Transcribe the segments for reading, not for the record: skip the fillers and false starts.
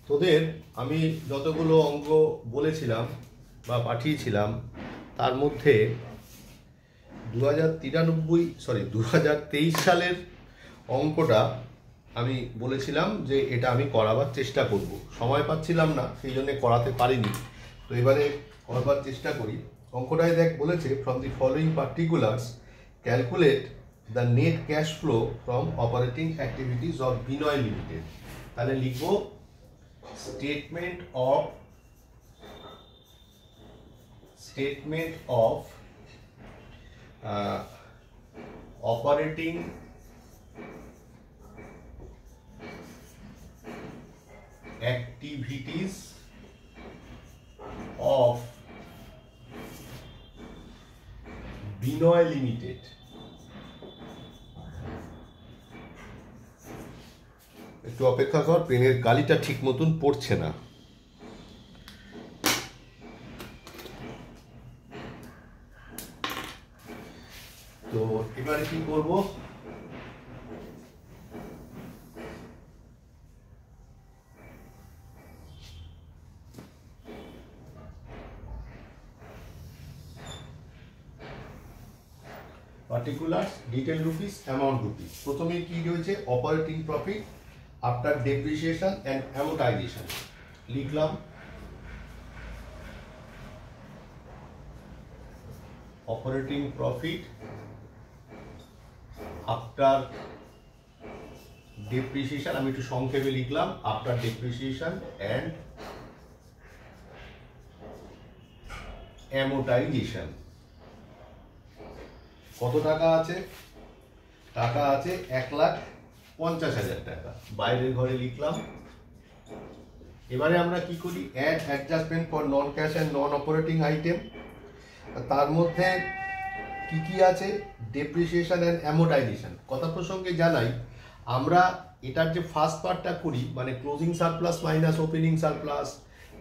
তোদের আমি যতগুলো অঙ্ক বলেছিলাম বা পাঠিয়েছিলাম তার মধ্যে 2023 সালের অঙ্কটা আমি বলেছিলাম যে এটা আমি করাবার চেষ্টা করব, সময় পাচ্ছিলাম না, সেই জন্য করাতে পারিনি। তো এবারে করবার চেষ্টা করি। অঙ্কটায় দেখ বলেছে, from the following particulars calculate the net cash flow from operating activities of Binoy limited. তাহলে লিখবো statement of operating activities of Binoy Limited। একটু অপেক্ষা কর, পেনের কালিটা ঠিক মতন পড়ছে না। তো এবারে কি করব, particulars, detail rupees, amount rupees. প্রথমে কি রয়েছে, operating profit after depreciation and amortisation. লিখলাম অপারেটিং প্রফিট আফটার ডেপ্রিসিয়েশন, আমি একটু সংক্ষেপে লিখলাম আফটার ডেপ্রিসিয়েশন অ্যান্ড অ্যামোর্টাইজেশন। কত টাকা আছে? টাকা আছে 1,50,000 টাকা, বাইরের ঘরে লিখলাম। এবারে আমরা কি করি, add adjustment for non cash and non operating item. তার মধ্যে কি কি আছে, ডেপ্রিসিয়েশন অ্যান্ড অ্যামোর্টাইজেশন। কথা প্রসঙ্গে জানাই, আমরা এটার যে ফার্স্ট পার্টটা করি, মানে closing surplus minus opening surplus,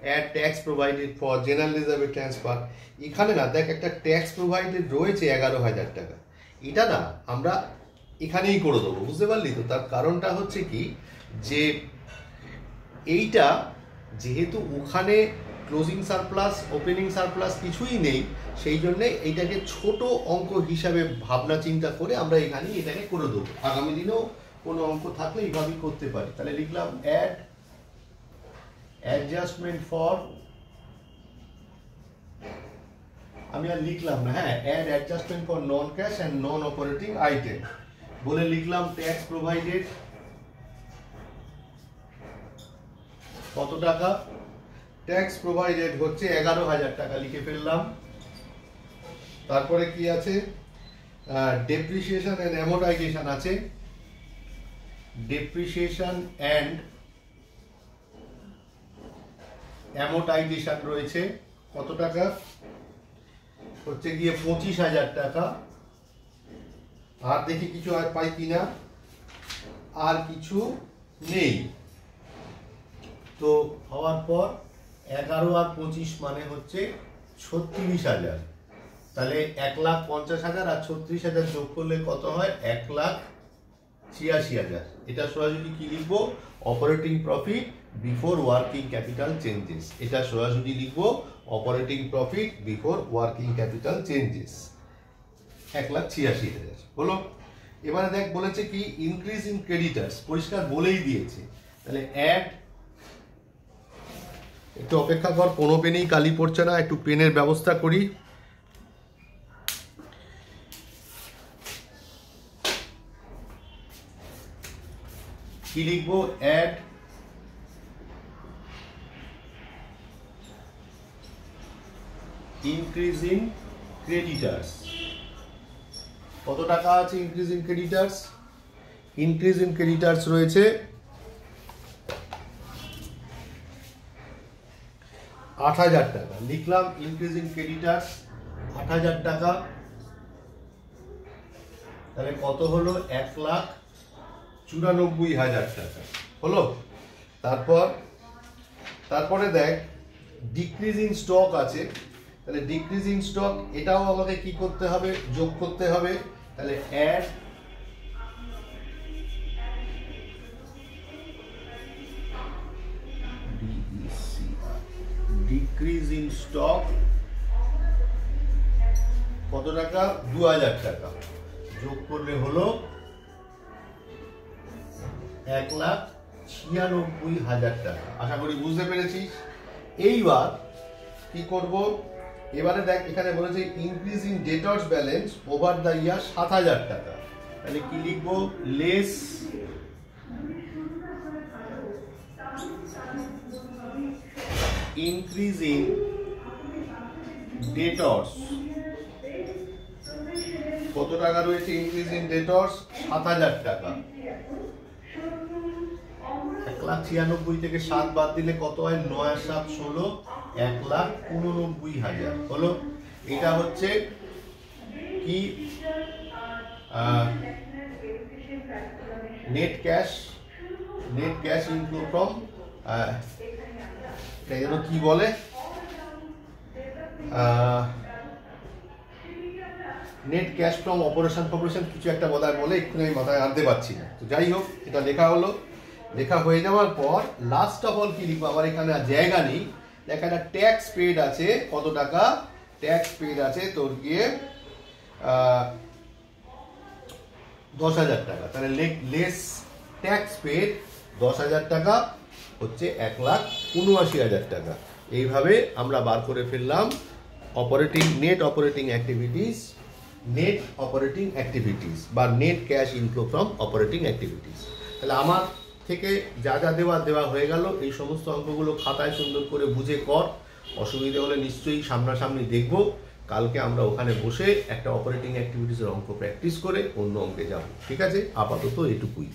add tax provided for general রিজার্ভে ট্রান্সফার। এখানে না দেখ, একটা ট্যাক্স প্রোভাইডেড রয়েছে 11,000 টাকা, এটা না আমরা এখানেই করে দেবো, বুঝতে পারলি তো? তার কারণটা হচ্ছে কি, যে এইটা যেহেতু ওখানে ক্লোজিং সারপ্লাস ওপেনিং সারপ্লাস কিছুই নেই, সেই জন্যে এইটাকে ছোট অঙ্ক হিসাবে ভাবনা চিন্তা করে আমরা এখানেই এটাকে করে দেবো। আগামী দিনেও কোনো অঙ্ক থাকলে এইভাবেই করতে পারি। তাহলে লিখলাম অ্যাড অ্যাডজাস্টমেন্ট ফর, আমি আর লিখলাম না, হ্যাঁ, add adjustment for non cash and non operating item বলে লিখলাম। ট্যাক্স প্রোভাইডেড কত টাকা? ট্যাক্স প্রোভাইডেড হচ্ছে 11,000 টাকা, লিখে ফেললাম। তারপরে কি আছে, ডেপ্রিসিয়েশন অ্যান্ড অ্যামোর্টাইজেশন আছে। ডেপ্রিসিয়েশন অ্যান্ড অ্যামোর্টাইজেশন রয়েছে কত টাকা? হচ্ছে গিয়ে 25,000 টাকা। আর দেখি কিছু আর পাই কিনা, আর কিছু নেই। তো হওয়ার পর 11 আর 25 মানে হচ্ছে 36,000। তাহলে 1,50,000 আর 36,000 যোগ করলে কত হয়? 1,86,000। এটা সোজাসুজি কি লিখবো, operating profit before working capital changes. এটা সোজাসুজি লিখবো operating profit before working capital changes, 1,86,000 হলো। এবারে দেখ বলেছে কি, ইনক্রিজ ইন ক্রেডিটার্স, পরিষ্কার বলেই দিয়েছে। তাহলে অ্যাড, একটু অপেক্ষা কর, কোনো পেনেই কালি পড়ছে না, একটু পেনের ব্যবস্থা করি। কি লিখবো, অ্যাড ইনক্রিজ ইন ক্রেডিটার্স। কত টাকা আছে increase in creditors? Increase in creditors রয়েছে 8,000 টাকা, লিখলাম ইনক্রিজ ইন ক্রেডিটার্স 8,000 টাকা। তাহলে কত হলো? 1,94,000 টাকা হলো। তারপরে দেখ ডিক্রিজিং স্টক আছে। তাহলে ডিক্রিজিং স্টক, এটাও আমাকে কি করতে হবে, যোগ করতে হবে। তাহলে অ্যাড ইনক্রিজ ইন স্টক কত টাকা? 2000 টাকা। যোগ করলে হলো 1,96,000 টাকা। আশা করি বুঝতে পেরেছিস। এইবার কি করব? এবারে দেখ এখানে বলেছে increase in debtors balance over the year 7,000 টাকা। তাহলে কি লিখবো? লেস ইনক্রিজ ইন ডেটর্স কত টাকা রয়েছে? ইনক্রিজ ইন ডেটর্স 7,000 টাকা। 1,96,000 থেকে 7 বাদ দিলে কত হয়? 9 আর 7 16, 1,89,000 হলো। এটা হচ্ছে কি? নেট ক্যাশ ইনফ্লো ফ্রম যেন কি বলে, নেট ক্যাশ ফ্রম অপারেশন কিছু একটা বলে এক্ষুনি আমি মাথায় আনতে পারছি না। তো যাই হোক, এটা লেখা হলো। লেখা হয়ে যাওয়ার পর লাস্ট অফ অল কি লিখবো? আমার এখানে আর জায়গা নেই। এখানে ট্যাক্স পেড আছে কত টাকা? ট্যাক্স পেড আছে তোর গিয়ে 10,000 টাকা। তাহলে লেস ট্যাক্স পেড 10,000 টাকা হচ্ছে 1,79,000 টাকা। এইভাবে আমরা বার করে ফেললাম নেট অপারেটিং অ্যাক্টিভিটিস বা net cash inflow from operating activities. তাহলে আমার থেকে যা যা দেওয়া হয়ে গেল, এই সমস্ত অঙ্কগুলো খাতায় সুন্দর করে বুঝে কর। অসুবিধা হলে নিশ্চয়ই সামনাসামনি দেখব। কালকে আমরা ওখানে বসে একটা অপারেটিং অ্যাক্টিভিটিসের অঙ্ক প্র্যাকটিস করে অন্য অঙ্কে যাব। ঠিক আছে? আপাতত এটুকুই।